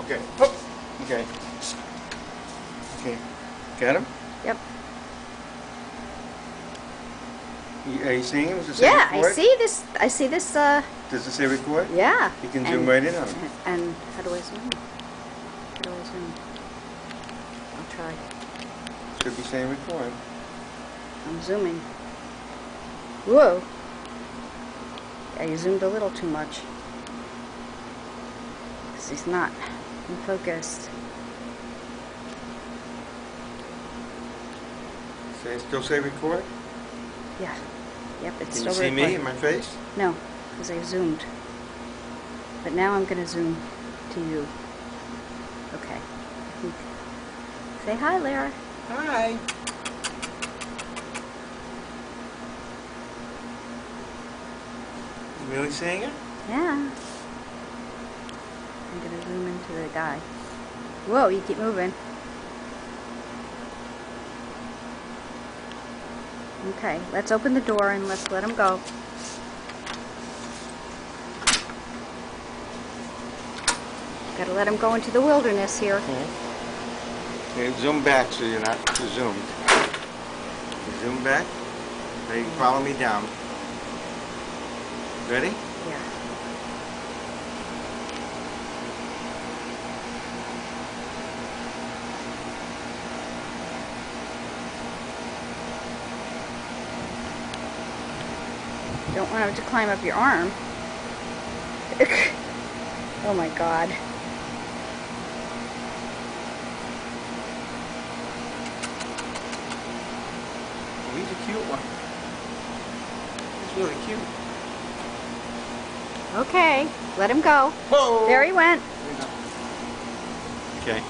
Okay. Hoop. Okay. Okay. Got him? Yep. Are you seeing him? Does it say Yeah, record? I see this. I see this. Does it say record? Yeah. You can zoom right in on him. And how do I zoom? How do I zoom? I'll try. Should be saying record. I'm zooming. Whoa. Yeah, you zoomed a little too much. Because he's not in focus. Still say record? Yeah. Yep, it's Can still you see recording. me in my face? No, because I zoomed. But now I'm going to zoom to you. Okay. Say hi, Lara. Hi. You really seeing it? Yeah. I'm going to zoom into the guy. Whoa, you keep moving. Okay, let's open the door and let's let him go. Gotta let him go into the wilderness here. Okay, zoom back so you're not too zoomed. Zoom back. Now you can follow me down. Ready? Yeah. Don't want him to climb up your arm. Oh my God. Oh, he's a cute one. He's really cute. Okay, let him go. Whoa! There he went. Okay.